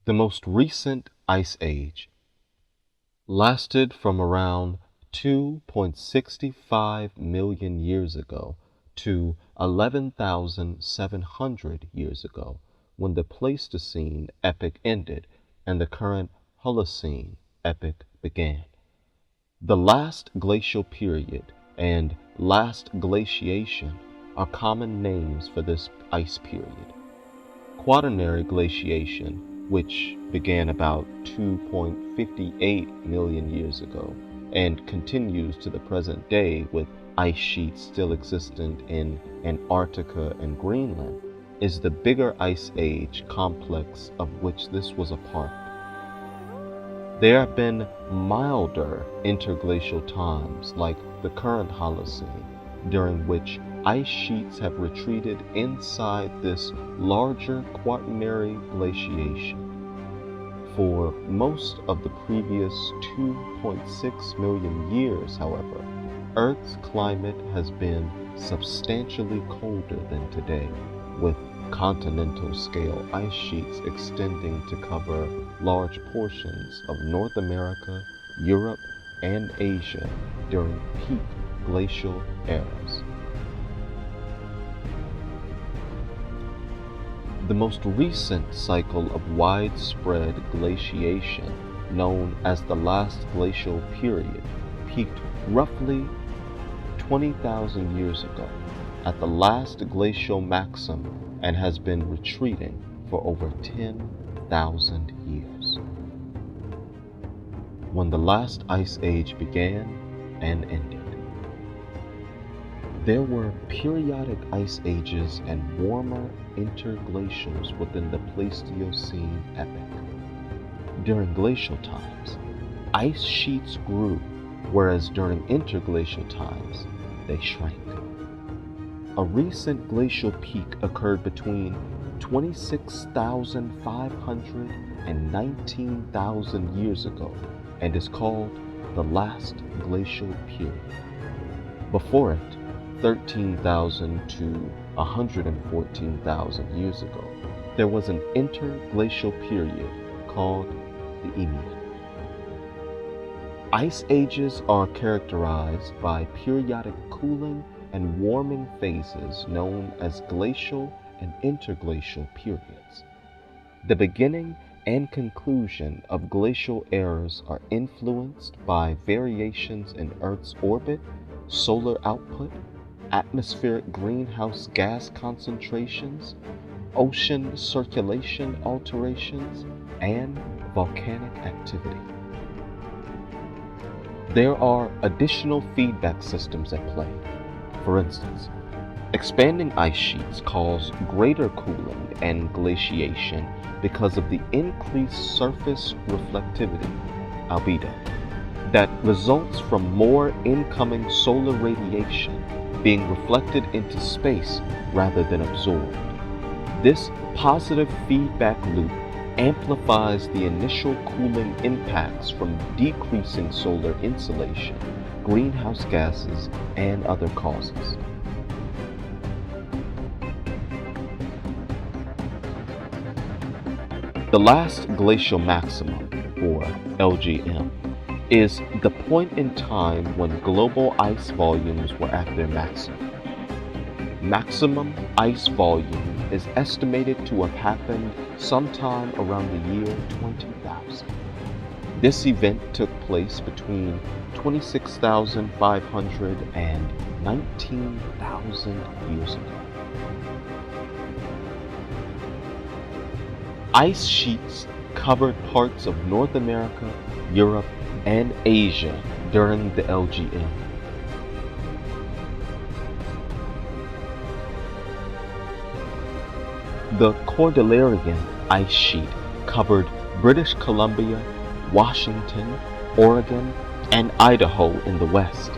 The most recent ice age lasted from around 2.65 million years ago to 11,700 years ago, when the Pleistocene epoch ended and the current Holocene epoch began. The last glacial period and last glaciation are common names for this ice period. Quaternary glaciation, which began about 2.58 million years ago and continues to the present day with ice sheets still existent in Antarctica and Greenland, is the bigger ice age complex of which this was a part. There have been milder interglacial times like the current Holocene, during which ice sheets have retreated inside this larger quaternary glaciation. For most of the previous 2.6 million years, however, Earth's climate has been substantially colder than today, with continental scale ice sheets extending to cover large portions of North America, Europe, and Asia during peak glacial eras. The most recent cycle of widespread glaciation, known as the last glacial period, peaked roughly 20,000 years ago at the last glacial maximum and has been retreating for over 10,000 years. When the last ice age began and ended, there were periodic ice ages and warmer interglacials within the Pleistocene epoch. During glacial times, ice sheets grew, whereas during interglacial times, they shrank. A recent glacial peak occurred between 26,500 and 19,000 years ago and is called the last glacial period. Before it, 13,000 to 114,000 years ago, there was an interglacial period called the Eemian. Ice ages are characterized by periodic cooling and warming phases known as glacial and interglacial periods. The beginning and conclusion of glacial eras are influenced by variations in Earth's orbit, solar output, atmospheric greenhouse gas concentrations, ocean circulation alterations, and volcanic activity. There are additional feedback systems at play. For instance, expanding ice sheets cause greater cooling and glaciation because of the increased surface reflectivity, albedo, that results from more incoming solar radiation being reflected into space rather than absorbed. This positive feedback loop amplifies the initial cooling impacts from decreasing solar insolation, greenhouse gases, and other causes. The last glacial maximum, or LGM, is the point in time when global ice volumes were at their maximum. Maximum ice volume is estimated to have happened sometime around the year 20,000. This event took place between 26,500 and 19,000 years ago. Ice sheets covered parts of North America, Europe, and Asia during the LGM. The Cordilleran ice sheet covered British Columbia, Washington, Oregon, and Idaho in the west,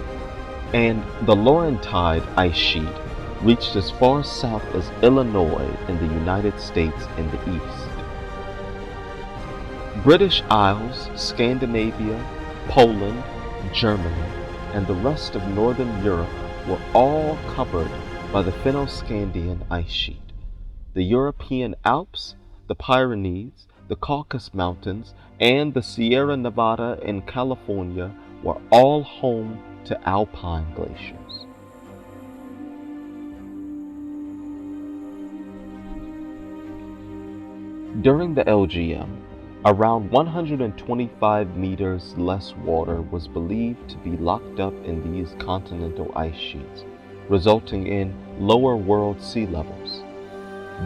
and the Laurentide ice sheet reached as far south as Illinois in the United States in the east. British Isles, Scandinavia, Poland, Germany, and the rest of Northern Europe were all covered by the Fennoscandian ice sheet. The European Alps, the Pyrenees, the Caucasus Mountains, and the Sierra Nevada in California were all home to alpine glaciers. During the LGM, around 125 meters less water was believed to be locked up in these continental ice sheets, resulting in lower world sea levels.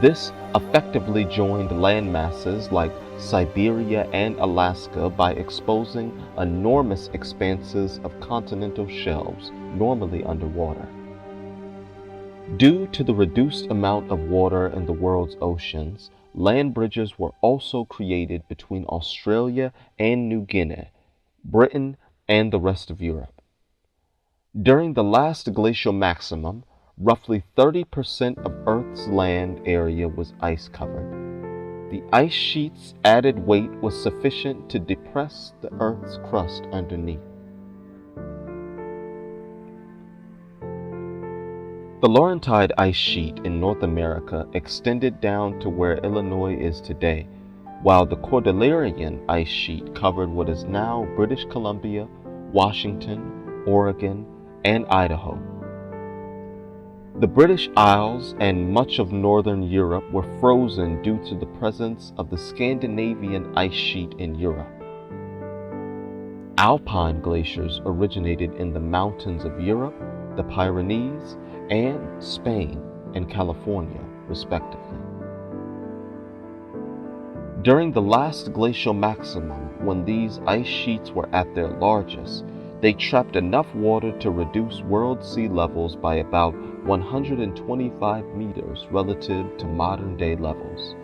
This effectively joined land masses like Siberia and Alaska by exposing enormous expanses of continental shelves normally underwater. Due to the reduced amount of water in the world's oceans, land bridges were also created between Australia and New Guinea, Britain, and the rest of Europe. During the last glacial maximum, roughly 30% of Earth's land area was ice covered. The ice sheet's added weight was sufficient to depress the Earth's crust underneath. The Laurentide ice sheet in North America extended down to where Illinois is today, while the Cordilleran ice sheet covered what is now British Columbia, Washington, Oregon, and Idaho. The British Isles and much of northern Europe were frozen due to the presence of the Scandinavian ice sheet in Europe. Alpine glaciers originated in the mountains of Europe, the Pyrenees, and Spain and California, respectively. During the last glacial maximum, when these ice sheets were at their largest, they trapped enough water to reduce world sea levels by about 125 meters relative to modern-day levels.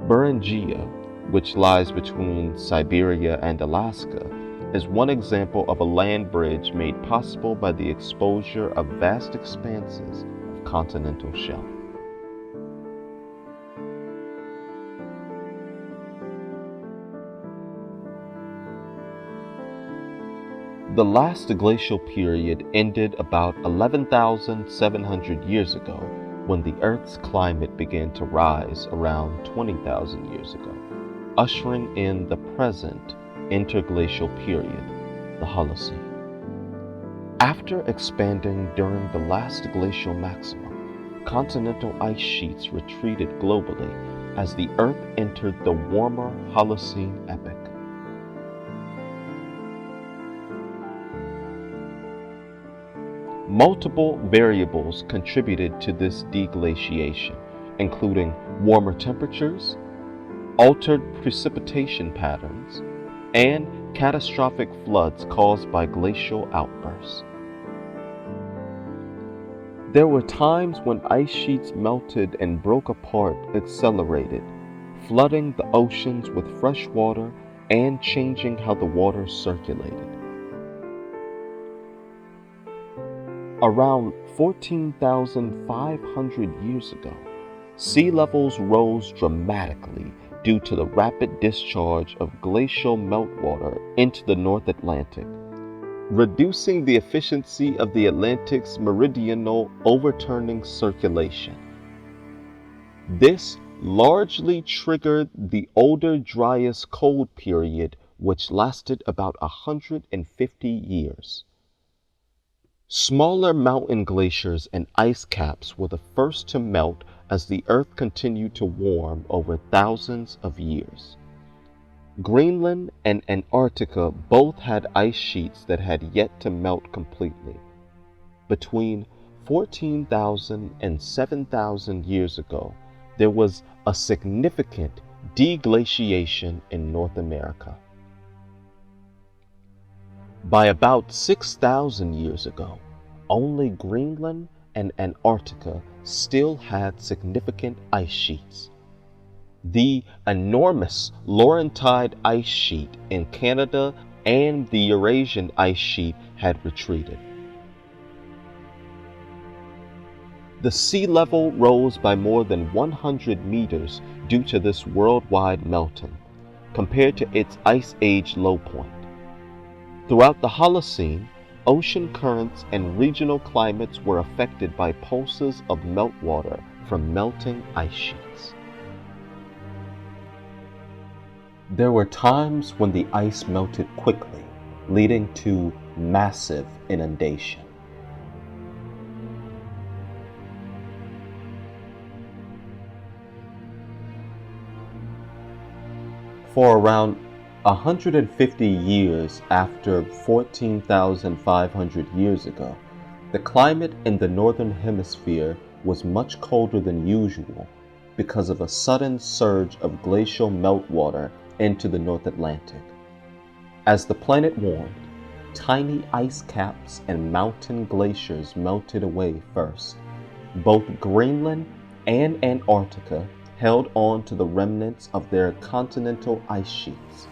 Beringia, which lies between Siberia and Alaska, is one example of a land bridge made possible by the exposure of vast expanses of continental shelf. The last glacial period ended about 11,700 years ago, when the Earth's climate began to rise around 20,000 years ago, ushering in the present interglacial period, the Holocene. After expanding during the last glacial maximum, continental ice sheets retreated globally as the Earth entered the warmer Holocene epoch. Multiple variables contributed to this deglaciation, including warmer temperatures, altered precipitation patterns, and catastrophic floods caused by glacial outbursts. There were times when ice sheets melted and broke apart, accelerated, flooding the oceans with fresh water and changing how the water circulated. Around 14,500 years ago, sea levels rose dramatically due to the rapid discharge of glacial meltwater into the North Atlantic, reducing the efficiency of the Atlantic's meridional overturning circulation. This largely triggered the older Dryas cold period, which lasted about 150 years. Smaller mountain glaciers and ice caps were the first to melt as the Earth continued to warm over thousands of years. Greenland and Antarctica both had ice sheets that had yet to melt completely. Between 14,000 and 7,000 years ago, there was a significant deglaciation in North America. By about 6,000 years ago, only Greenland and Antarctica still had significant ice sheets. The enormous Laurentide ice sheet in Canada and the Eurasian ice sheet had retreated. The sea level rose by more than 100 meters due to this worldwide melting, compared to its Ice Age low point. Throughout the Holocene, ocean currents and regional climates were affected by pulses of meltwater from melting ice sheets. There were times when the ice melted quickly, leading to massive inundation. For around 150 years after 14,500 years ago, the climate in the northern hemisphere was much colder than usual because of a sudden surge of glacial meltwater into the North Atlantic. As the planet warmed, tiny ice caps and mountain glaciers melted away first. Both Greenland and Antarctica held on to the remnants of their continental ice sheets.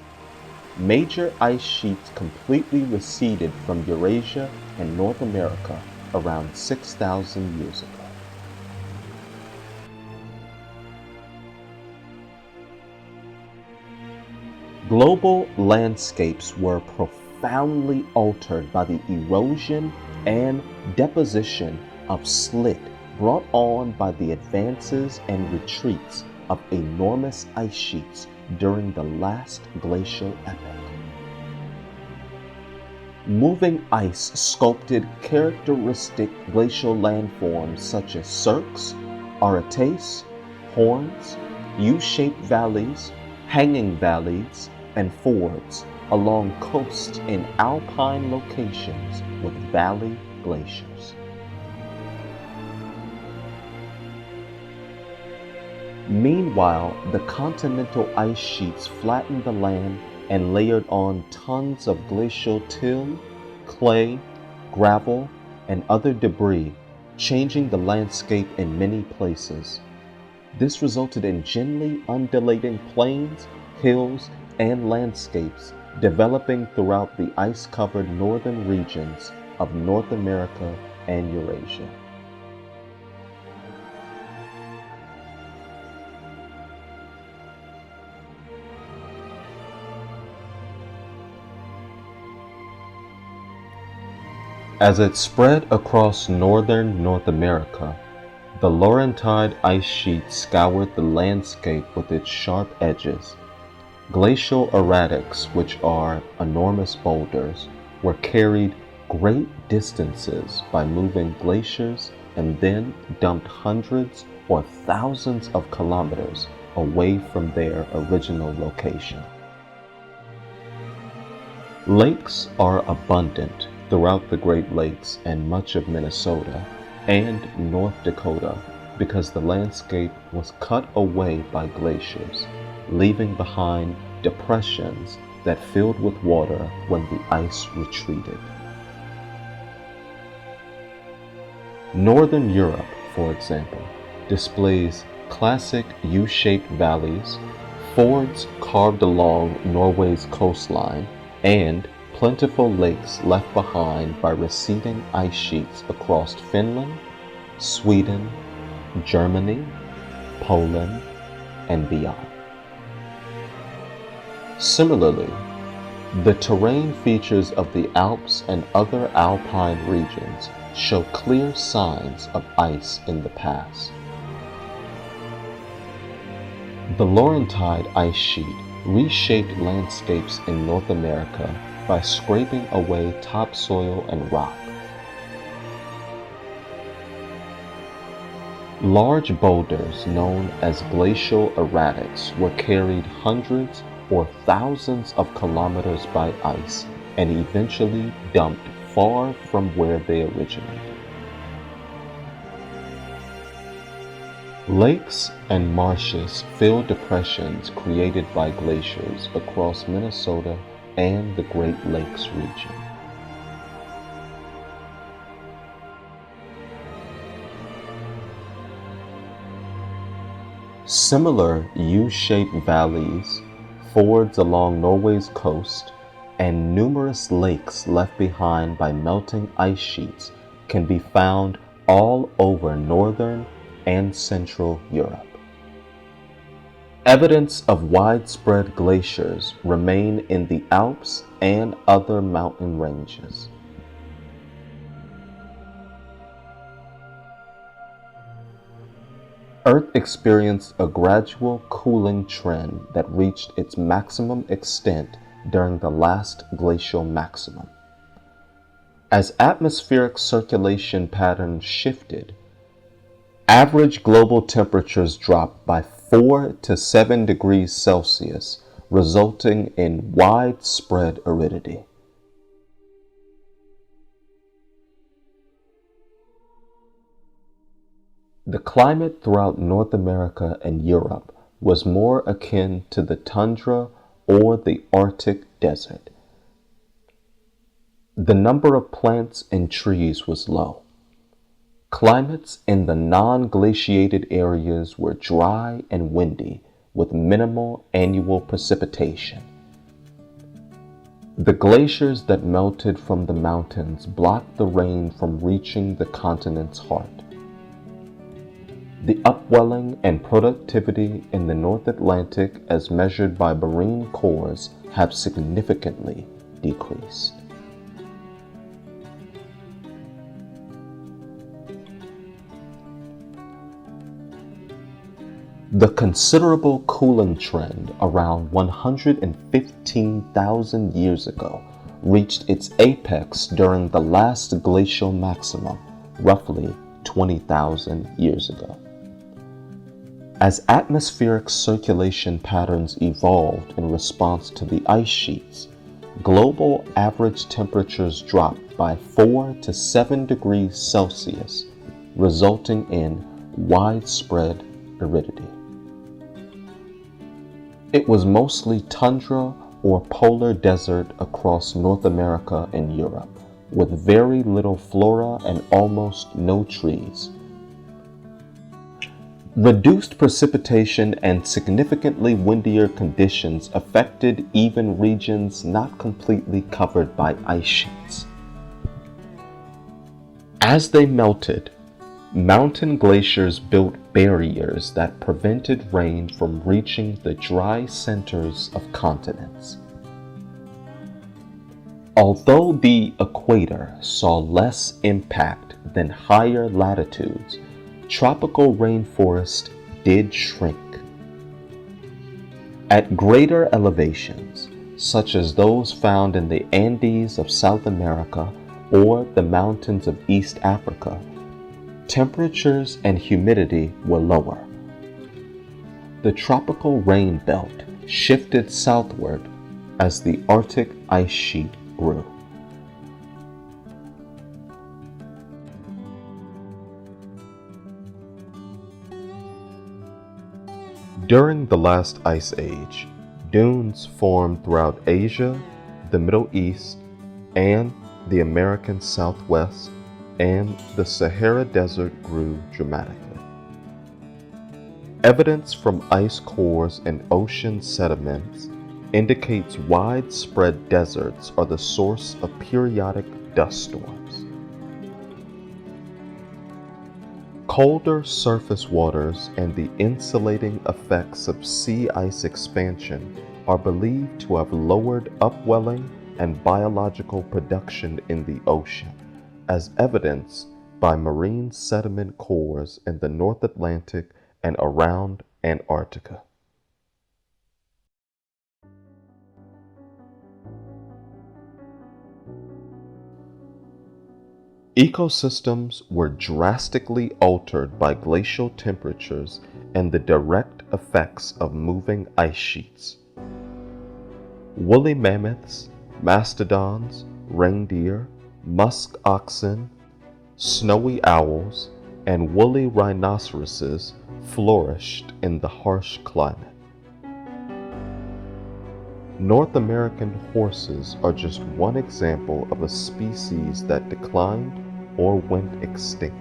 Major ice sheets completely receded from Eurasia and North America around 6,000 years ago. Global landscapes were profoundly altered by the erosion and deposition of slit brought on by the advances and retreats of enormous ice sheets during the last glacial epoch. Moving ice sculpted characteristic glacial landforms such as cirques, arêtes, horns, U-shaped valleys, hanging valleys, and fords along coasts in alpine locations with valley glaciers. Meanwhile, the continental ice sheets flattened the land and layered on tons of glacial till, clay, gravel, and other debris, changing the landscape in many places. This resulted in gently undulating plains, hills, and landscapes developing throughout the ice-covered northern regions of North America and Eurasia. As it spread across northern North America, the Laurentide ice sheet scoured the landscape with its sharp edges. Glacial erratics, which are enormous boulders, were carried great distances by moving glaciers and then dumped hundreds or thousands of kilometers away from their original location. Lakes are abundant throughout the Great Lakes and much of Minnesota and North Dakota because the landscape was cut away by glaciers, leaving behind depressions that filled with water when the ice retreated. Northern Europe, for example, displays classic U-shaped valleys, fords carved along Norway's coastline, and plentiful lakes left behind by receding ice sheets across Finland, Sweden, Germany, Poland, and beyond. Similarly, the terrain features of the Alps and other alpine regions show clear signs of ice in the past. The Laurentide ice sheet reshaped landscapes in North America by scraping away topsoil and rock. Large boulders known as glacial erratics were carried hundreds or thousands of kilometers by ice and eventually dumped far from where they originated. Lakes and marshes fill depressions created by glaciers across Minnesota and the Great Lakes region. Similar U-shaped valleys, fords along Norway's coast, and numerous lakes left behind by melting ice sheets can be found all over northern and central Europe. Evidence of widespread glaciers remain in the Alps and other mountain ranges. Earth experienced a gradual cooling trend that reached its maximum extent during the last glacial maximum. As atmospheric circulation patterns shifted, average global temperatures dropped by 4 to 7 degrees Celsius, resulting in widespread aridity. The climate throughout North America and Europe was more akin to the tundra or the Arctic desert. The number of plants and trees was low. Climates in the non-glaciated areas were dry and windy, with minimal annual precipitation. The glaciers that melted from the mountains blocked the rain from reaching the continent's heart. The upwelling and productivity in the North Atlantic, as measured by marine cores, have significantly decreased. The considerable cooling trend around 115,000 years ago reached its apex during the last glacial maximum, roughly 20,000 years ago. As atmospheric circulation patterns evolved in response to the ice sheets, global average temperatures dropped by 4 to 7 degrees Celsius, resulting in widespread aridity. It was mostly tundra or polar desert across North America and Europe, with very little flora and almost no trees. Reduced precipitation and significantly windier conditions affected even regions not completely covered by ice sheets. As they melted, mountain glaciers built barriers that prevented rain from reaching the dry centers of continents. Although the equator saw less impact than higher latitudes, tropical rainforest did shrink. At greater elevations, such as those found in the Andes of South America or the mountains of East Africa, temperatures and humidity were lower. The tropical rain belt shifted southward as the Arctic ice sheet grew. During the last ice age, dunes formed throughout Asia, the Middle East, and the American Southwest, and the Sahara Desert grew dramatically. Evidence from ice cores and ocean sediments indicates widespread deserts are the source of periodic dust storms. Colder surface waters and the insulating effects of sea ice expansion are believed to have lowered upwelling and biological production in the ocean, as evidenced by marine sediment cores in the North Atlantic and around Antarctica. Ecosystems were drastically altered by glacial temperatures and the direct effects of moving ice sheets. Woolly mammoths, mastodons, reindeer, musk oxen, snowy owls, and woolly rhinoceroses flourished in the harsh climate. North American horses are just one example of a species that declined or went extinct.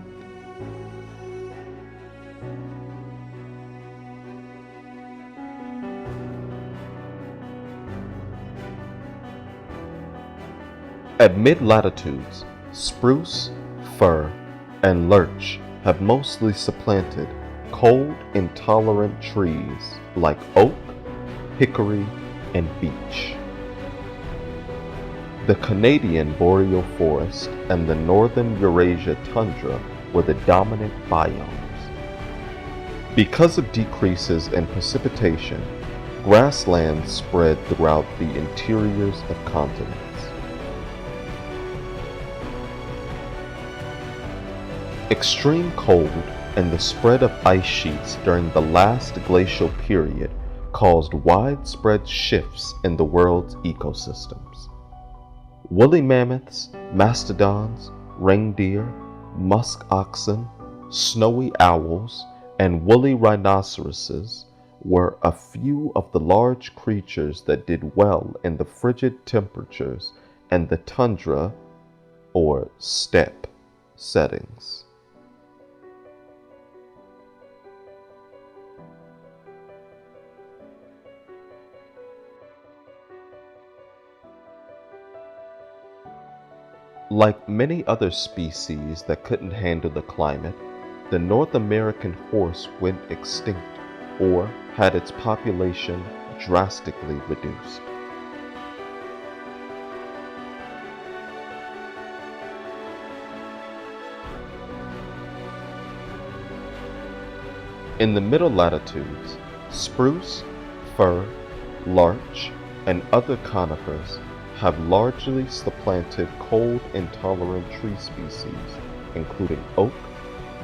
At mid-latitudes, spruce, fir, and lurch have mostly supplanted cold-intolerant trees like oak, hickory, and beech. The Canadian boreal forest and the northern Eurasia tundra were the dominant biomes. Because of decreases in precipitation, grasslands spread throughout the interiors of continents. Extreme cold and the spread of ice sheets during the last glacial period caused widespread shifts in the world's ecosystems. Woolly mammoths, mastodons, reindeer, musk oxen, snowy owls, and woolly rhinoceroses were a few of the large creatures that did well in the frigid temperatures and the tundra or steppe settings. Like many other species that couldn't handle the climate, the North American horse went extinct or had its population drastically reduced. In the middle latitudes, spruce, fir, larch, and other conifers have largely supplanted cold-intolerant tree species, including oak,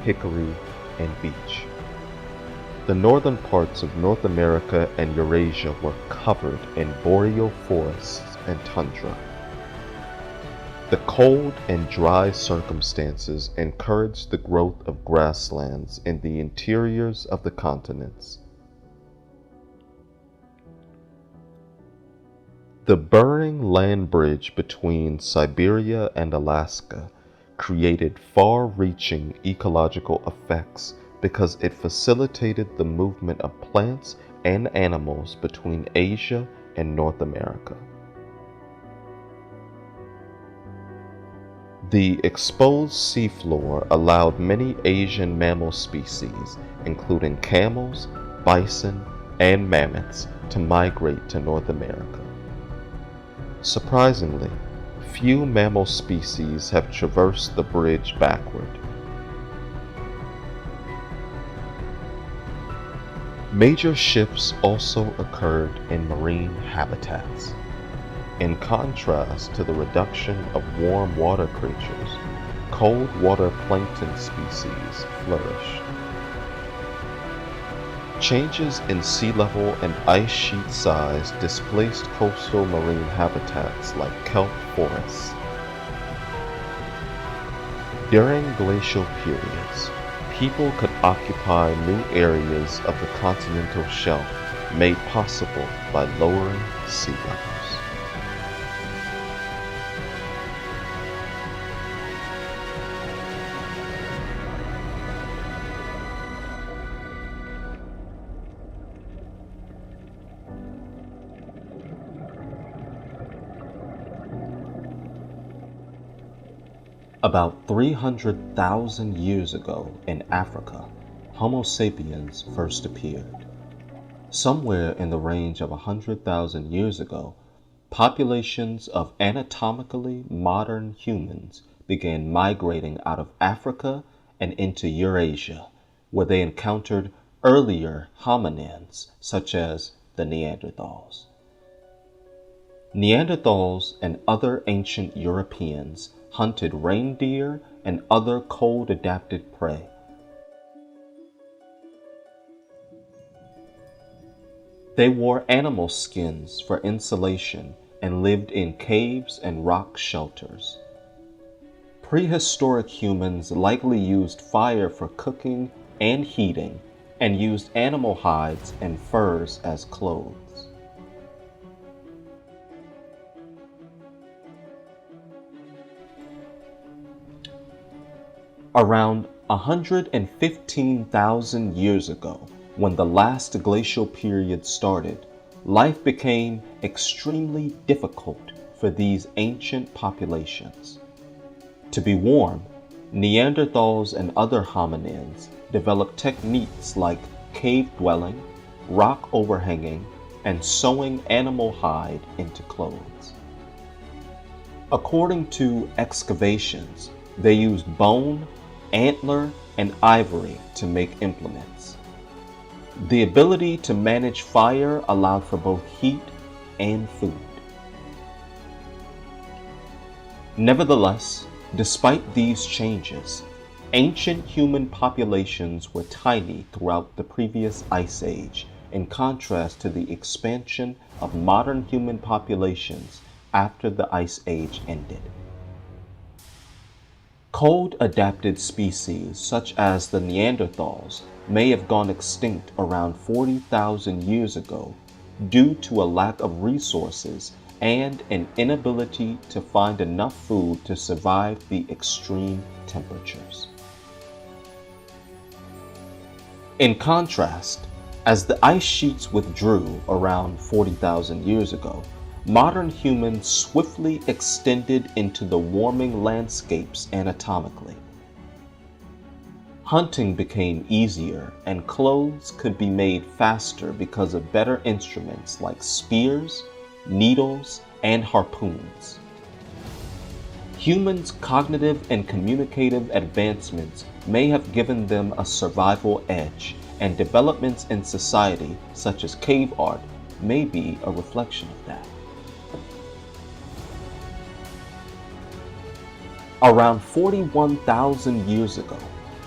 hickory, and beech. The northern parts of North America and Eurasia were covered in boreal forests and tundra. The cold and dry circumstances encouraged the growth of grasslands in the interiors of the continents. The Bering land bridge between Siberia and Alaska created far-reaching ecological effects because it facilitated the movement of plants and animals between Asia and North America. The exposed seafloor allowed many Asian mammal species, including camels, bison, and mammoths, to migrate to North America. Surprisingly, few mammal species have traversed the bridge backward. Major shifts also occurred in marine habitats. In contrast to the reduction of warm water creatures, cold water plankton species flourished. Changes in sea level and ice sheet size displaced coastal marine habitats like kelp forests. During glacial periods, people could occupy new areas of the continental shelf made possible by lowering sea levels. About 300,000 years ago in Africa, Homo sapiens first appeared. Somewhere in the range of 100,000 years ago, populations of anatomically modern humans began migrating out of Africa and into Eurasia, where they encountered earlier hominins such as the Neanderthals. Neanderthals and other ancient Europeans hunted reindeer and other cold-adapted prey. They wore animal skins for insulation and lived in caves and rock shelters. Prehistoric humans likely used fire for cooking and heating and used animal hides and furs as clothes. Around 115,000 years ago, when the last glacial period started, life became extremely difficult for these ancient populations. To be warm, Neanderthals and other hominins developed techniques like cave dwelling, rock overhanging, and sewing animal hide into clothes. According to excavations, they used bone, antler, and ivory to make implements. The ability to manage fire allowed for both heat and food. Nevertheless, despite these changes, ancient human populations were tiny throughout the previous ice age, in contrast to the expansion of modern human populations after the ice age ended. Cold-adapted species such as the Neanderthals may have gone extinct around 40,000 years ago due to a lack of resources and an inability to find enough food to survive the extreme temperatures. In contrast, as the ice sheets withdrew around 40,000 years ago, modern humans swiftly extended into the warming landscapes anatomically. Hunting became easier and clothes could be made faster because of better instruments like spears, needles, and harpoons. Humans' cognitive and communicative advancements may have given them a survival edge, and developments in society, such as cave art, may be a reflection of that. Around 41,000 years ago,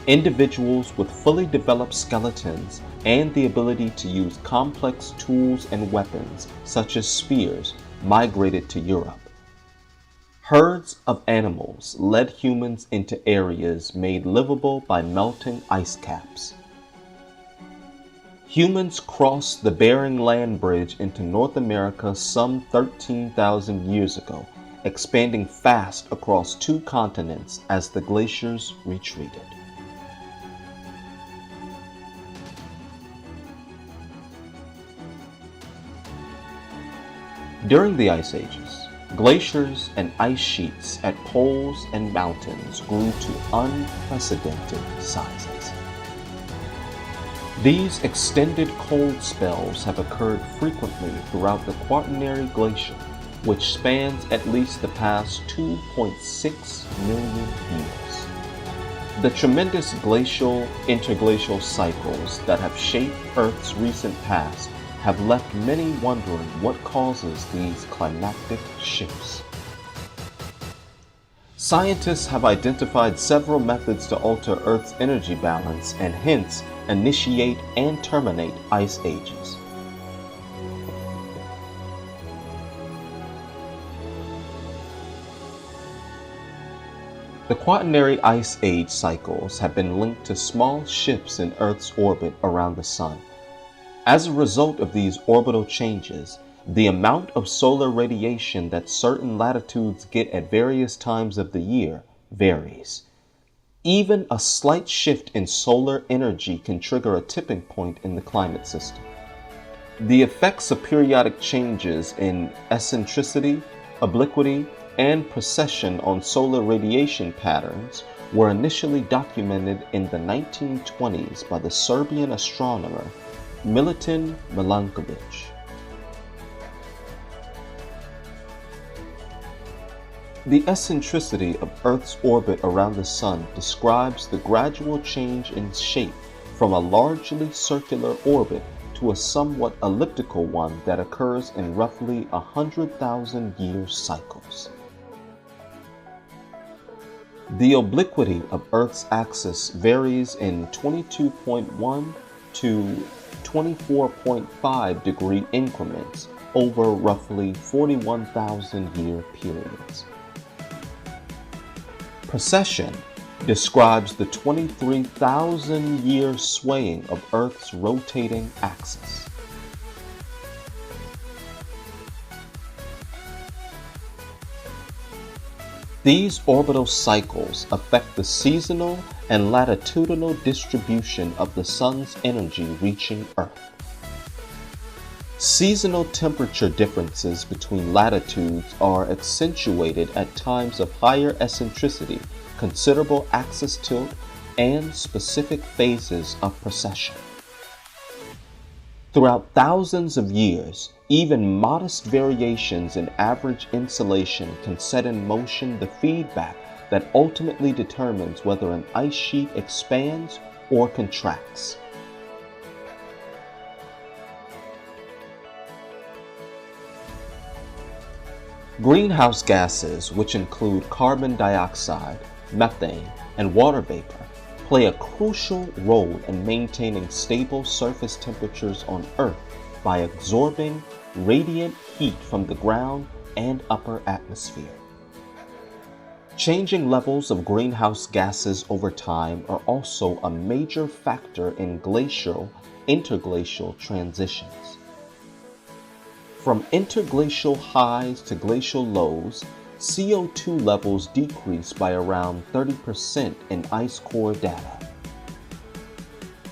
individuals with fully developed skeletons and the ability to use complex tools and weapons, such as spears, migrated to Europe. Herds of animals led humans into areas made livable by melting ice caps. Humans crossed the Bering Land Bridge into North America some 13,000 years ago, expanding fast across 2 continents as the glaciers retreated. During the Ice Ages, glaciers and ice sheets at poles and mountains grew to unprecedented sizes. These extended cold spells have occurred frequently throughout the Quaternary Glacier, which spans at least the past 2.6 million years. The tremendous glacial interglacial cycles that have shaped Earth's recent past have left many wondering what causes these climactic shifts. Scientists have identified several methods to alter Earth's energy balance and hence initiate and terminate ice ages. The Quaternary Ice Age cycles have been linked to small shifts in Earth's orbit around the Sun. As a result of these orbital changes, the amount of solar radiation that certain latitudes get at various times of the year varies. Even a slight shift in solar energy can trigger a tipping point in the climate system. The effects of periodic changes in eccentricity, obliquity, and precession on solar radiation patterns were initially documented in the 1920s by the Serbian astronomer Milutin Milankovic. The eccentricity of Earth's orbit around the Sun describes the gradual change in shape from a largely circular orbit to a somewhat elliptical one that occurs in roughly 100,000-year cycles. The obliquity of Earth's axis varies in 22.1 to 24.5 degree increments over roughly 41,000-year periods. Precession describes the 23,000-year swaying of Earth's rotating axis. These orbital cycles affect the seasonal and latitudinal distribution of the Sun's energy reaching Earth. Seasonal temperature differences between latitudes are accentuated at times of higher eccentricity, considerable axis tilt, and specific phases of precession. Throughout thousands of years, even modest variations in average insolation can set in motion the feedback that ultimately determines whether an ice sheet expands or contracts. Greenhouse gases, which include carbon dioxide, methane, and water vapor, play a crucial role in maintaining stable surface temperatures on Earth by absorbing radiant heat from the ground and upper atmosphere. Changing levels of greenhouse gases over time are also a major factor in glacial, interglacial transitions. From interglacial highs to glacial lows, CO2 levels decrease by around 30% in ice core data.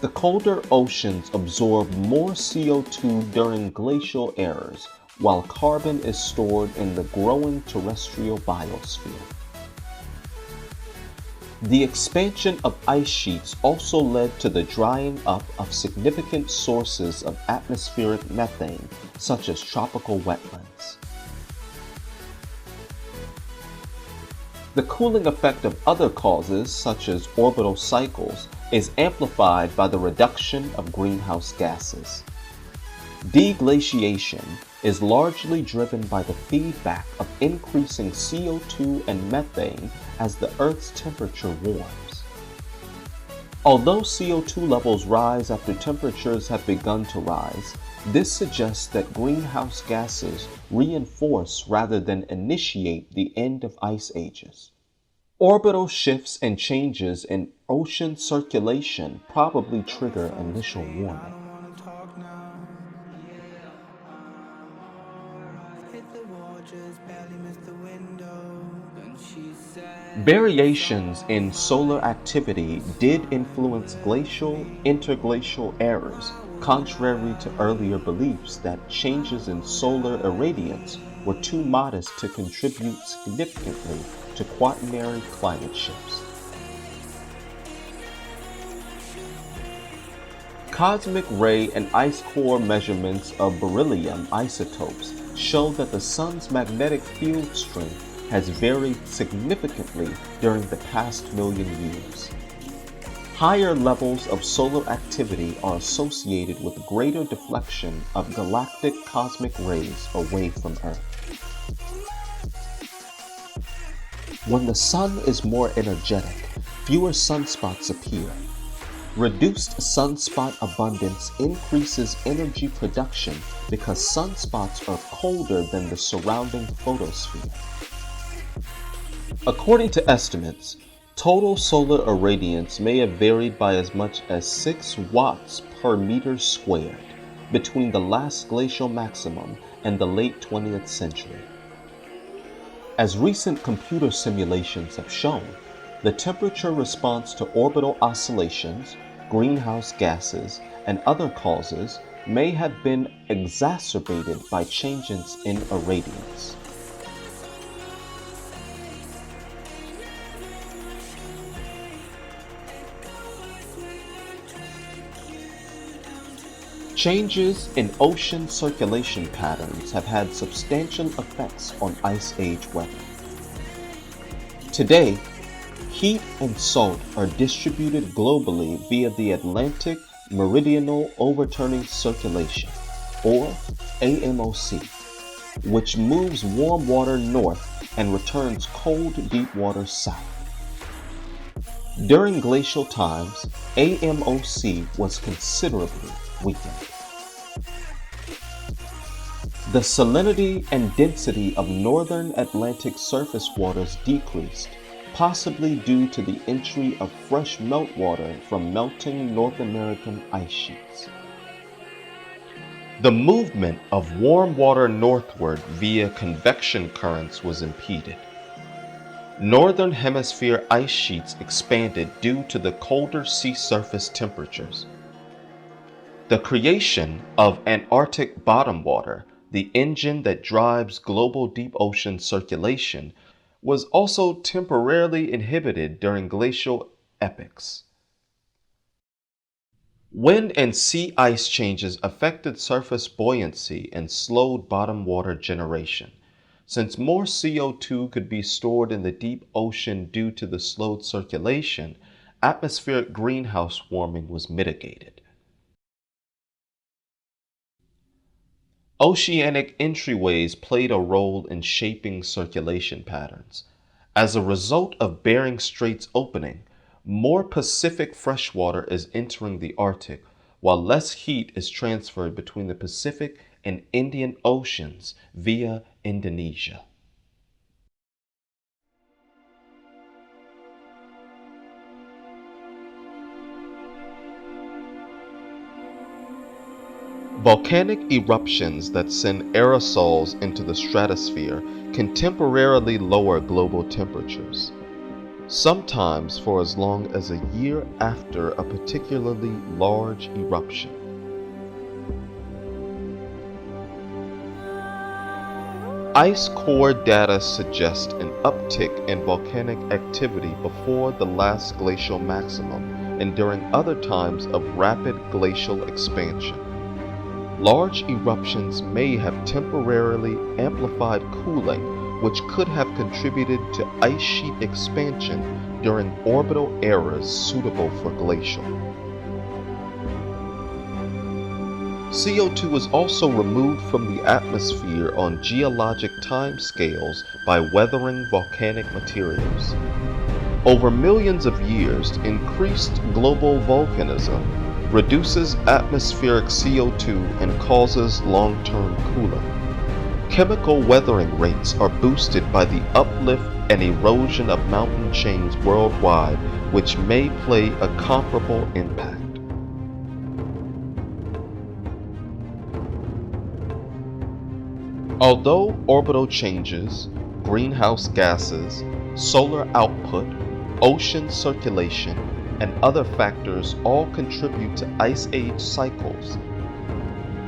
The colder oceans absorb more CO2 during glacial eras, while carbon is stored in the growing terrestrial biosphere. The expansion of ice sheets also led to the drying up of significant sources of atmospheric methane, such as tropical wetlands. The cooling effect of other causes, such as orbital cycles, is amplified by the reduction of greenhouse gases. Deglaciation is largely driven by the feedback of increasing CO2 and methane as the Earth's temperature warms. Although CO2 levels rise after temperatures have begun to rise, this suggests that greenhouse gases reinforce rather than initiate the end of ice ages. Orbital shifts and changes in ocean circulation probably trigger initial warming. Variations in solar activity did influence glacial, interglacial eras, contrary to earlier beliefs that changes in solar irradiance were too modest to contribute significantly to quaternary climate shifts. Cosmic ray and ice core measurements of beryllium isotopes show that the sun's magnetic field strength has varied significantly during the past million years. Higher levels of solar activity are associated with greater deflection of galactic cosmic rays away from Earth. When the sun is more energetic, fewer sunspots appear. Reduced sunspot abundance increases energy production because sunspots are colder than the surrounding photosphere. According to estimates, total solar irradiance may have varied by as much as 6 watts per meter squared between the last glacial maximum and the late 20th century. As recent computer simulations have shown, the temperature response to orbital oscillations, greenhouse gases, and other causes may have been exacerbated by changes in irradiance. Changes in ocean circulation patterns have had substantial effects on ice age weather. Today, heat and salt are distributed globally via the Atlantic Meridional Overturning Circulation, or AMOC, which moves warm water north and returns cold, deep water south. During glacial times, AMOC was considerably weakened. The salinity and density of northern Atlantic surface waters decreased, possibly due to the entry of fresh meltwater from melting North American ice sheets. The movement of warm water northward via convection currents was impeded. Northern Hemisphere ice sheets expanded due to the colder sea surface temperatures. The creation of Antarctic bottom water, the engine that drives global deep ocean circulation, was also temporarily inhibited during glacial epochs. Wind and sea ice changes affected surface buoyancy and slowed bottom water generation. Since more CO2 could be stored in the deep ocean due to the slowed circulation, atmospheric greenhouse warming was mitigated. Oceanic entryways played a role in shaping circulation patterns. As a result of Bering Strait's opening, more Pacific freshwater is entering the Arctic, while less heat is transferred between the Pacific and Indian Oceans via Indonesia. Volcanic eruptions that send aerosols into the stratosphere can temporarily lower global temperatures, sometimes for as long as a year after a particularly large eruption. Ice core data suggest an uptick in volcanic activity before the last glacial maximum and during other times of rapid glacial expansion. Large eruptions may have temporarily amplified cooling, which could have contributed to ice sheet expansion during orbital eras suitable for glacial. CO2 is also removed from the atmosphere on geologic timescales by weathering volcanic materials. Over millions of years, increased global volcanism reduces atmospheric CO2 and causes long-term cooling. Chemical weathering rates are boosted by the uplift and erosion of mountain chains worldwide, which may play a comparable impact. Although orbital changes, greenhouse gases, solar output, ocean circulation, and other factors all contribute to ice age cycles,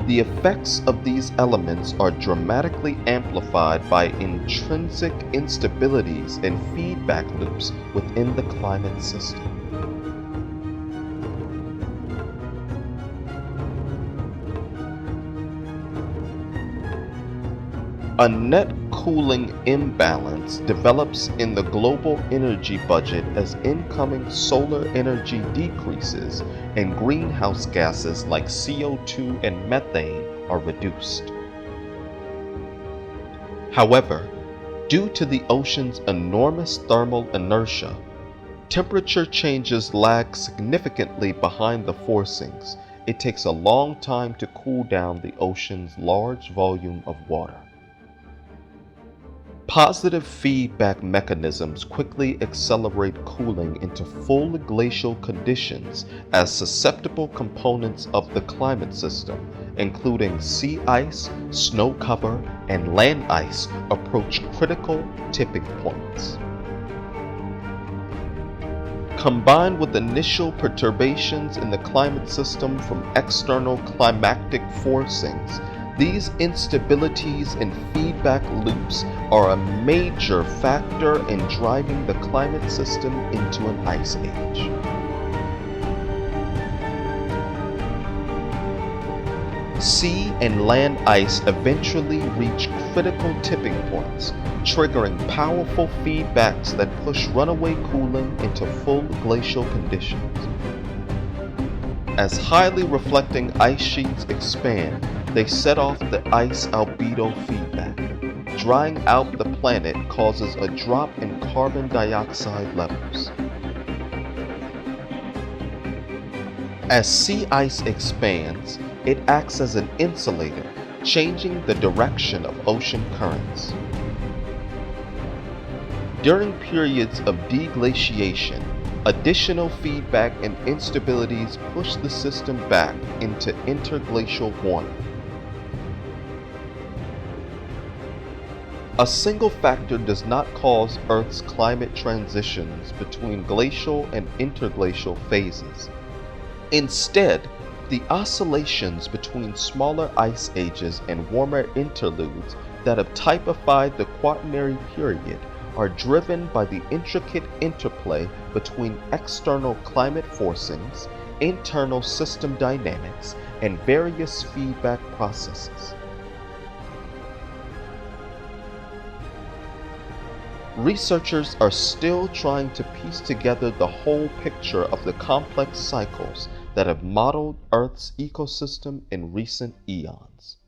the effects of these elements are dramatically amplified by intrinsic instabilities and feedback loops within the climate system. A net cooling imbalance develops in the global energy budget as incoming solar energy decreases and greenhouse gases like CO2 and methane are reduced. However, due to the ocean's enormous thermal inertia, temperature changes lag significantly behind the forcings. It takes a long time to cool down the ocean's large volume of water. Positive feedback mechanisms quickly accelerate cooling into full glacial conditions as susceptible components of the climate system, including sea ice, snow cover, and land ice, approach critical tipping points. Combined with initial perturbations in the climate system from external climatic forcings, these instabilities and feedback loops are a major factor in driving the climate system into an ice age. Sea and land ice eventually reach critical tipping points, triggering powerful feedbacks that push runaway cooling into full glacial conditions. As highly reflecting ice sheets expand, they set off the ice albedo feedback. Drying out the planet causes a drop in carbon dioxide levels. As sea ice expands, it acts as an insulator, changing the direction of ocean currents. During periods of deglaciation, additional feedback and instabilities push the system back into interglacial warming. A single factor does not cause Earth's climate transitions between glacial and interglacial phases. Instead, the oscillations between smaller ice ages and warmer interludes that have typified the Quaternary period are driven by the intricate interplay between external climate forcings, internal system dynamics, and various feedback processes. Researchers are still trying to piece together the whole picture of the complex cycles that have modeled Earth's ecosystem in recent eons.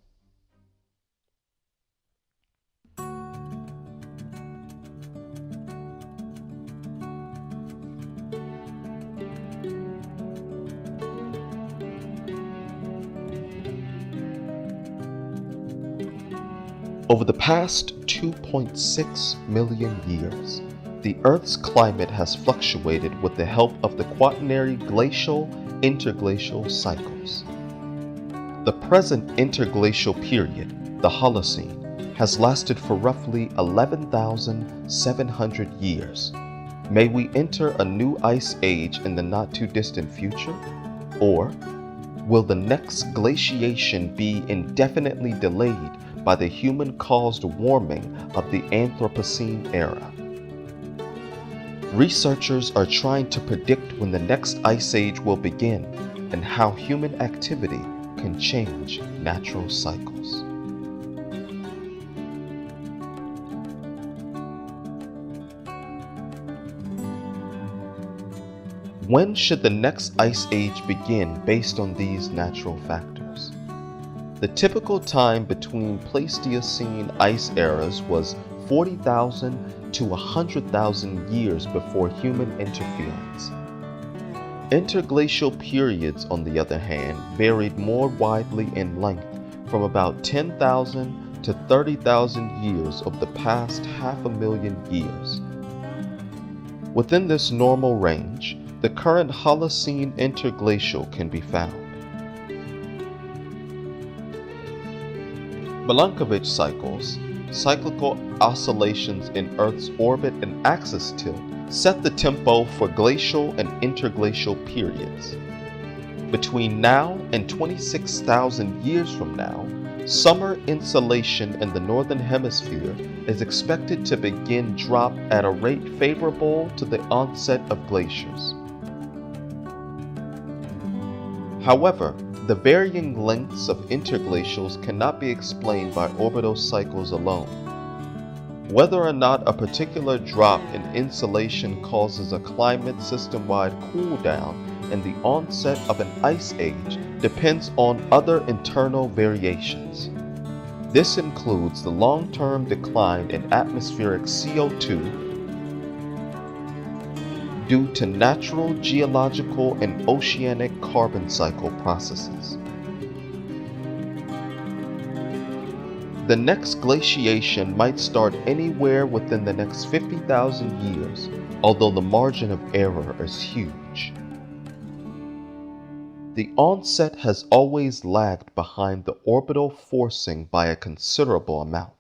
Over the past 2.6 million years, the Earth's climate has fluctuated with the help of the quaternary glacial-interglacial cycles. The present interglacial period, the Holocene, has lasted for roughly 11,700 years. May we enter a new ice age in the not-too-distant future? Or will the next glaciation be indefinitely delayed by the human-caused warming of the Anthropocene era? Researchers are trying to predict when the next ice age will begin and how human activity can change natural cycles. When should the next ice age begin based on these natural factors? The typical time between Pleistocene ice eras was 40,000 to 100,000 years before human interference. Interglacial periods, on the other hand, varied more widely in length, from about 10,000 to 30,000 years over the past 500,000 years. Within this normal range, the current Holocene interglacial can be found. Milankovitch cycles, cyclical oscillations in Earth's orbit and axis tilt, set the tempo for glacial and interglacial periods. Between now and 26,000 years from now, summer insolation in the northern hemisphere is expected to begin drop at a rate favorable to the onset of glaciers. However, the varying lengths of interglacials cannot be explained by orbital cycles alone. Whether or not a particular drop in insolation causes a climate system-wide cool down and the onset of an ice age depends on other internal variations. This includes the long-term decline in atmospheric CO2 due to natural geological and oceanic carbon cycle processes. The next glaciation might start anywhere within the next 50,000 years, although the margin of error is huge. The onset has always lagged behind the orbital forcing by a considerable amount.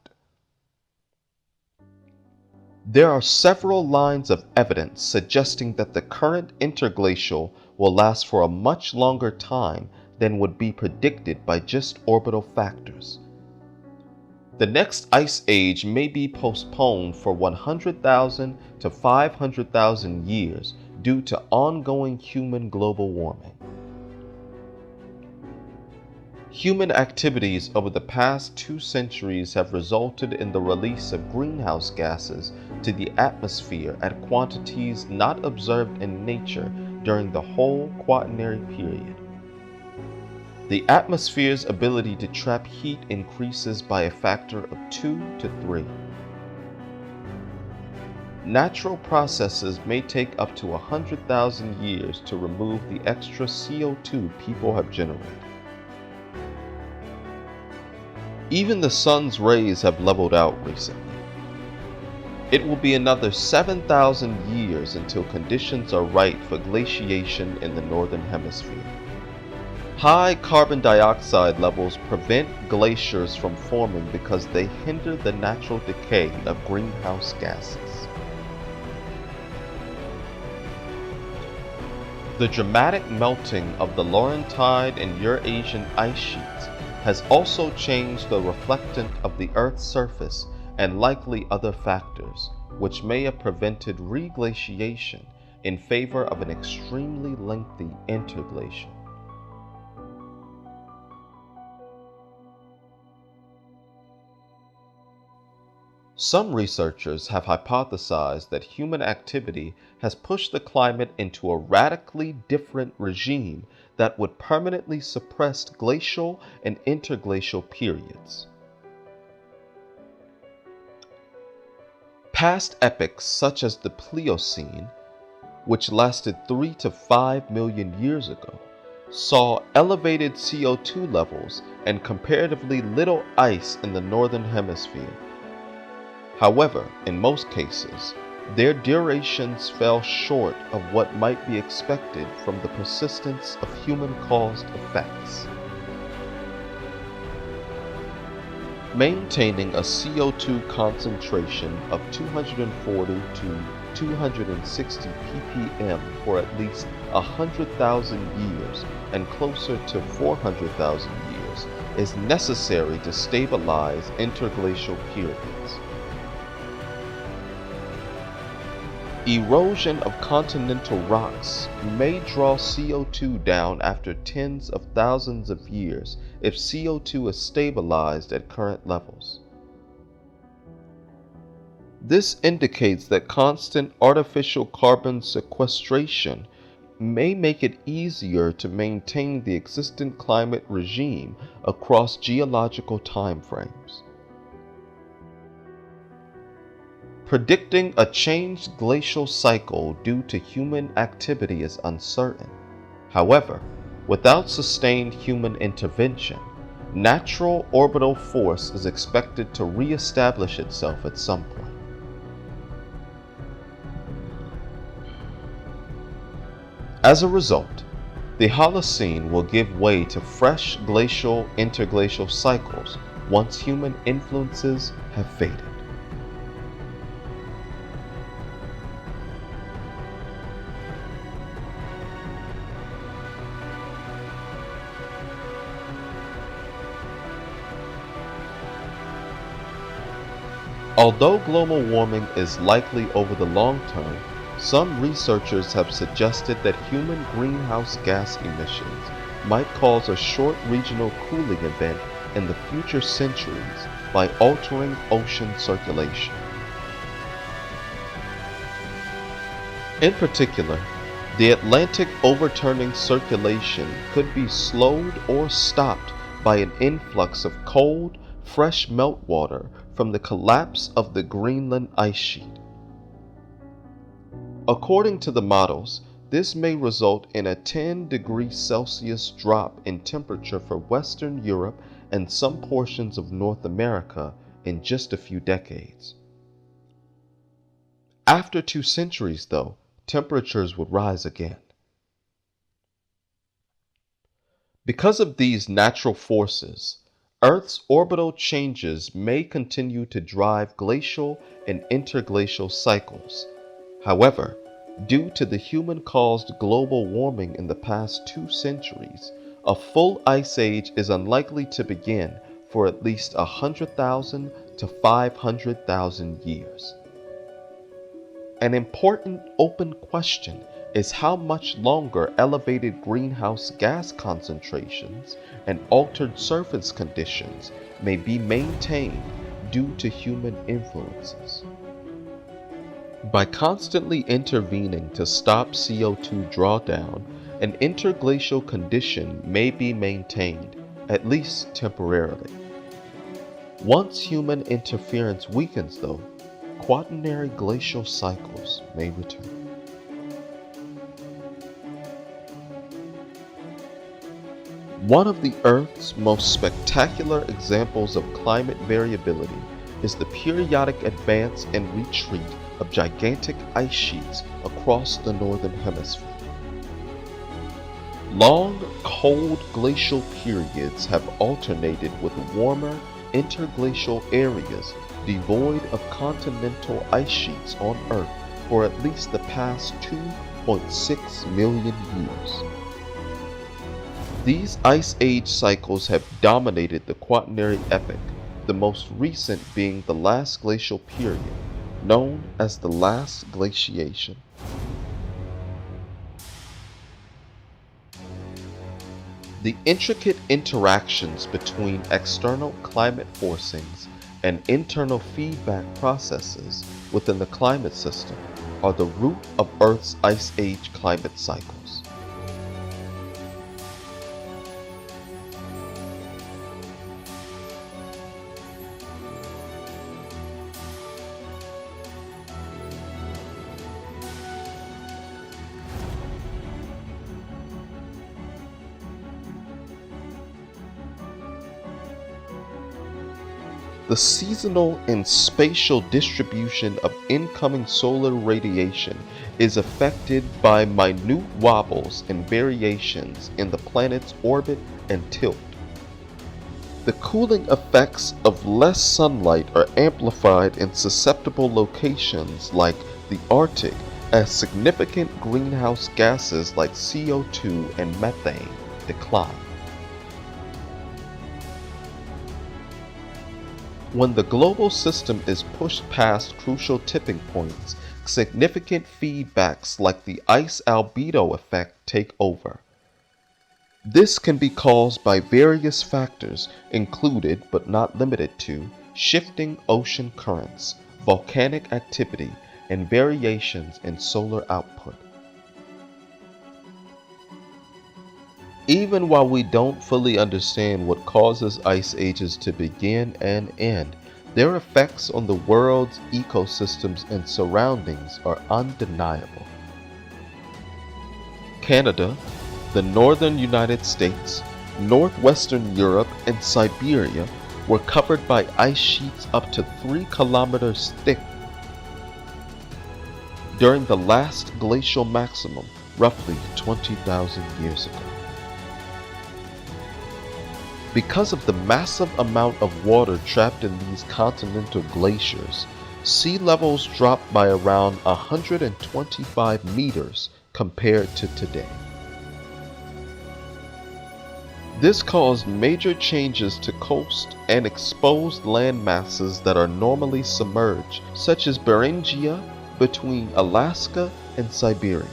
There are several lines of evidence suggesting that the current interglacial will last for a much longer time than would be predicted by just orbital factors. The next ice age may be postponed for 100,000 to 500,000 years due to ongoing human global warming. Human activities over the past 2 centuries have resulted in the release of greenhouse gases to the atmosphere at quantities not observed in nature during the whole Quaternary period. The atmosphere's ability to trap heat increases by a factor of 2 to 3. Natural processes may take up to 100,000 years to remove the extra CO2 people have generated. Even the sun's rays have leveled out recently. It will be another 7,000 years until conditions are right for glaciation in the northern hemisphere. High carbon dioxide levels prevent glaciers from forming because they hinder the natural decay of greenhouse gases. The dramatic melting of the Laurentide and Eurasian ice sheets has also changed the reflectant of the Earth's surface and likely other factors, which may have prevented reglaciation in favor of an extremely lengthy interglacial. Some researchers have hypothesized that human activity has pushed the climate into a radically different regime that would permanently suppress glacial and interglacial periods. Past epochs such as the Pliocene, which lasted 3 to 5 million years ago, saw elevated CO2 levels and comparatively little ice in the northern hemisphere. However, in most cases, their durations fell short of what might be expected from the persistence of human-caused effects. Maintaining a CO2 concentration of 240 to 260 ppm for at least 100,000 years and closer to 400,000 years is necessary to stabilize interglacial periods. Erosion of continental rocks may draw CO2 down after tens of thousands of years if CO2 is stabilized at current levels. This indicates that constant artificial carbon sequestration may make it easier to maintain the existing climate regime across geological timeframes. Predicting a changed glacial cycle due to human activity is uncertain. However, without sustained human intervention, natural orbital force is expected to re-establish itself at some point. As a result, the Holocene will give way to fresh glacial interglacial cycles once human influences have faded. Although global warming is likely over the long term, some researchers have suggested that human greenhouse gas emissions might cause a short regional cooling event in the future centuries by altering ocean circulation. In particular, the Atlantic overturning circulation could be slowed or stopped by an influx of cold, fresh meltwater from the collapse of the Greenland ice sheet. According to the models, this may result in a 10°C drop in temperature for Western Europe and some portions of North America in just a few decades. After 2 centuries, though, temperatures would rise again. Because of these natural forces, Earth's orbital changes may continue to drive glacial and interglacial cycles. However, due to the human-caused global warming in the past 2 centuries, a full ice age is unlikely to begin for at least 100,000 to 500,000 years. An important open question is how much longer elevated greenhouse gas concentrations and altered surface conditions may be maintained due to human influences. By constantly intervening to stop CO2 drawdown, an interglacial condition may be maintained, at least temporarily. Once human interference weakens, though, quaternary glacial cycles may return. One of the Earth's most spectacular examples of climate variability is the periodic advance and retreat of gigantic ice sheets across the northern hemisphere. Long, cold glacial periods have alternated with warmer interglacial areas devoid of continental ice sheets on Earth for at least the past 2.6 million years. These ice age cycles have dominated the Quaternary epoch, the most recent being the last glacial period, known as the last glaciation. The intricate interactions between external climate forcings and internal feedback processes within the climate system are the root of Earth's ice age climate cycles. The seasonal and spatial distribution of incoming solar radiation is affected by minute wobbles and variations in the planet's orbit and tilt. The cooling effects of less sunlight are amplified in susceptible locations like the Arctic as significant greenhouse gases like CO2 and methane decline. When the global system is pushed past crucial tipping points, significant feedbacks like the ice albedo effect take over. This can be caused by various factors, included but not limited to shifting ocean currents, volcanic activity, and variations in solar output. Even while we don't fully understand what causes ice ages to begin and end, their effects on the world's ecosystems and surroundings are undeniable. Canada, the northern United States, northwestern Europe, and Siberia were covered by ice sheets up to 3 kilometers thick during the last glacial maximum, roughly 20,000 years ago. Because of the massive amount of water trapped in these continental glaciers, sea levels dropped by around 125 meters compared to today. This caused major changes to coast and exposed land masses that are normally submerged, such as Beringia between Alaska and Siberia.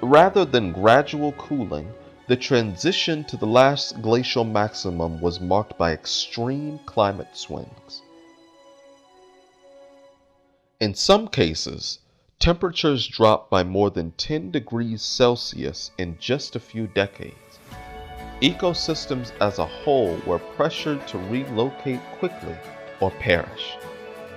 Rather than gradual cooling, the transition to the last glacial maximum was marked by extreme climate swings. In some cases, temperatures dropped by more than 10 degrees Celsius in just a few decades. Ecosystems as a whole were pressured to relocate quickly or perish.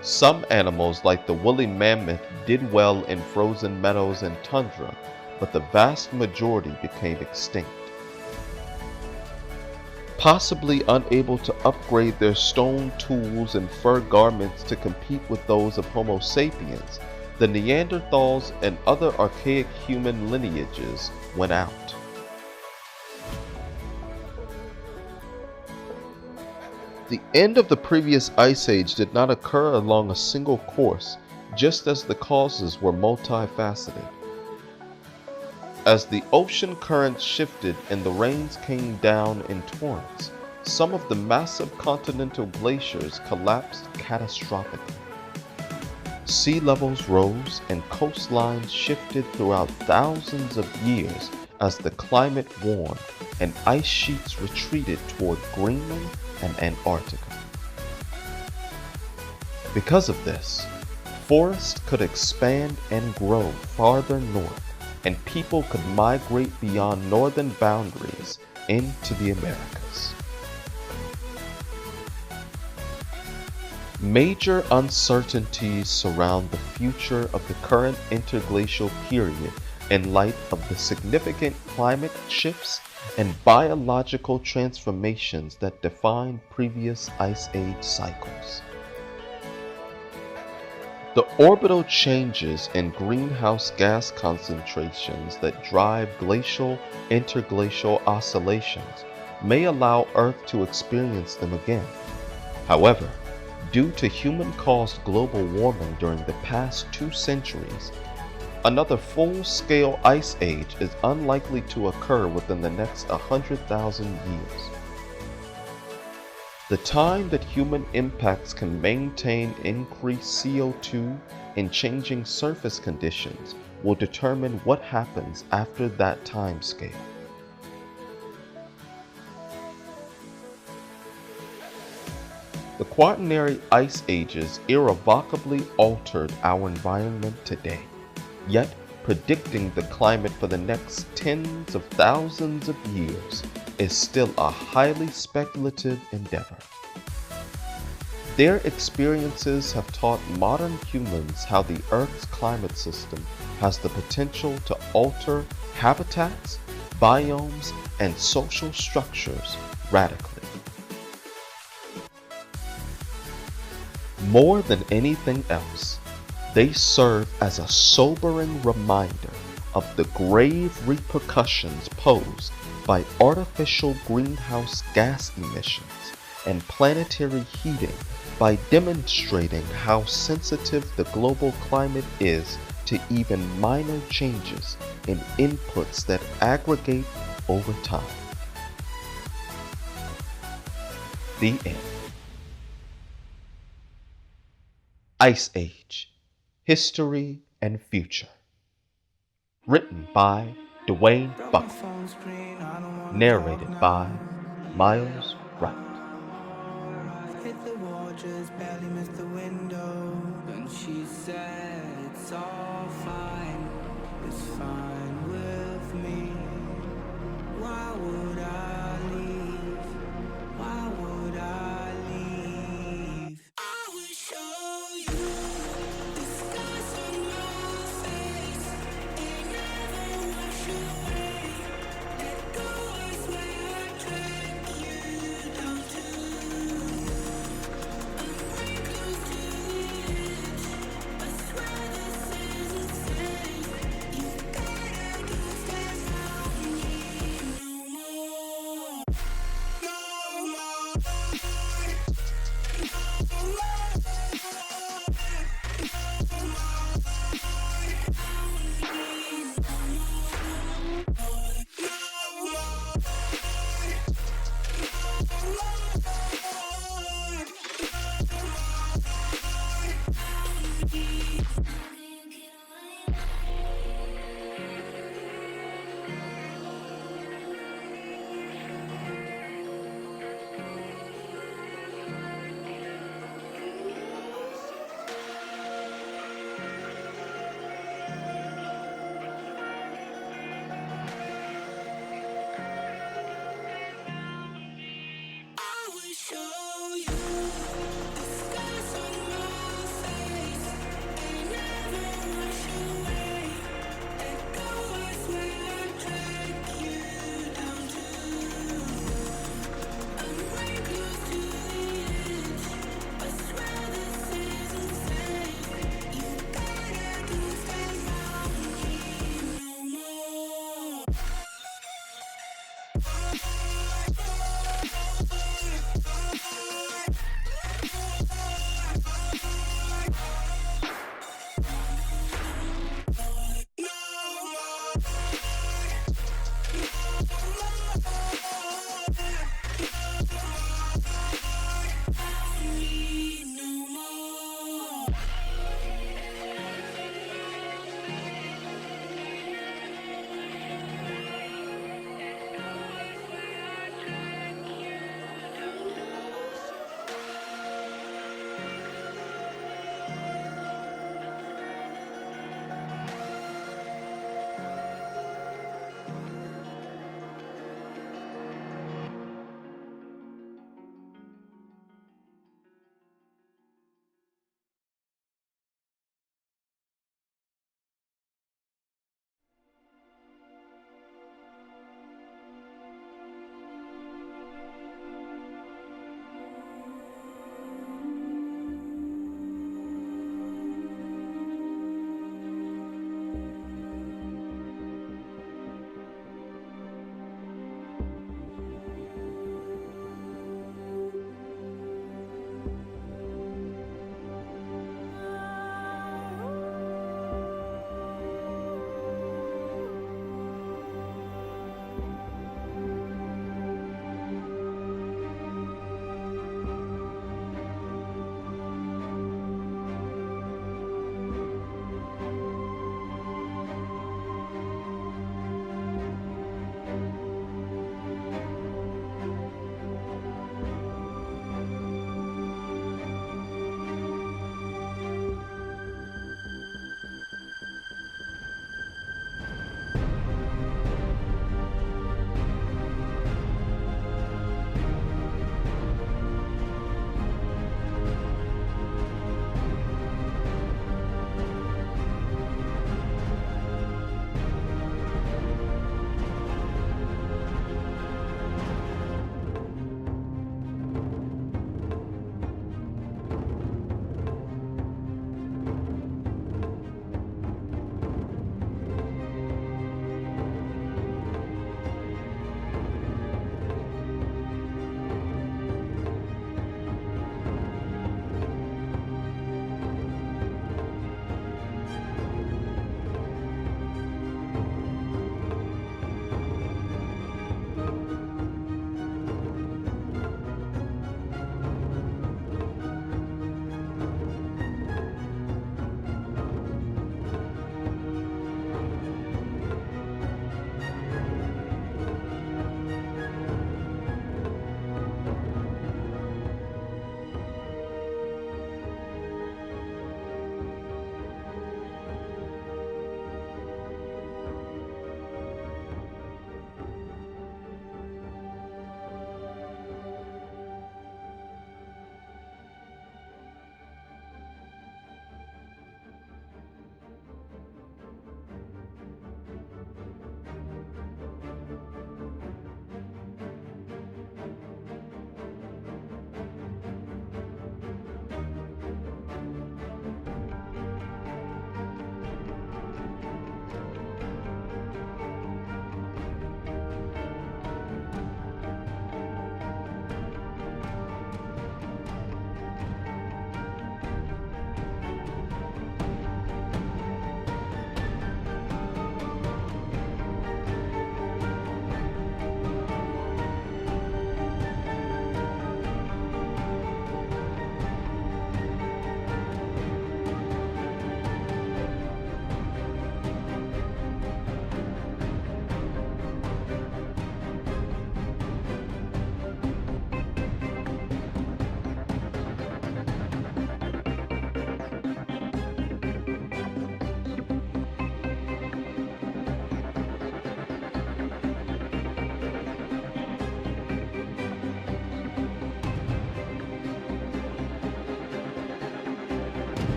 Some animals, like the woolly mammoth, did well in frozen meadows and tundra, but the vast majority became extinct. Possibly unable to upgrade their stone tools and fur garments to compete with those of Homo sapiens, the Neanderthals and other archaic human lineages went out. The end of the previous ice age did not occur along a single course, just as the causes were multifaceted. As the ocean currents shifted and the rains came down in torrents, some of the massive continental glaciers collapsed catastrophically. Sea levels rose and coastlines shifted throughout thousands of years as the climate warmed and ice sheets retreated toward Greenland and Antarctica. Because of this, forests could expand and grow farther north, and people could migrate beyond northern boundaries into the Americas. Major uncertainties surround the future of the current interglacial period in light of the significant climate shifts and biological transformations that defined previous ice age cycles. The orbital changes in greenhouse gas concentrations that drive glacial interglacial oscillations may allow Earth to experience them again. However, due to human-caused global warming during the past 2 centuries, another full-scale ice age is unlikely to occur within the next 100,000 years. The time that human impacts can maintain increased CO2 in changing surface conditions will determine what happens after that time scale. The Quaternary ice ages irrevocably altered our environment today, yet predicting the climate for the next tens of thousands of years is still a highly speculative endeavor. Their experiences have taught modern humans how the Earth's climate system has the potential to alter habitats, biomes, and social structures radically. More than anything else, they serve as a sobering reminder of the grave repercussions posed by artificial greenhouse gas emissions and planetary heating by demonstrating how sensitive the global climate is to even minor changes in inputs that aggregate over time. The end. Ice Age, History and Future. Written by DWAYNE Buckler. Narrated by Miles Wright. Hit the wall, just barely missed the window. And she said, it's all fine, it's fine with me. Why would I leave? Why would I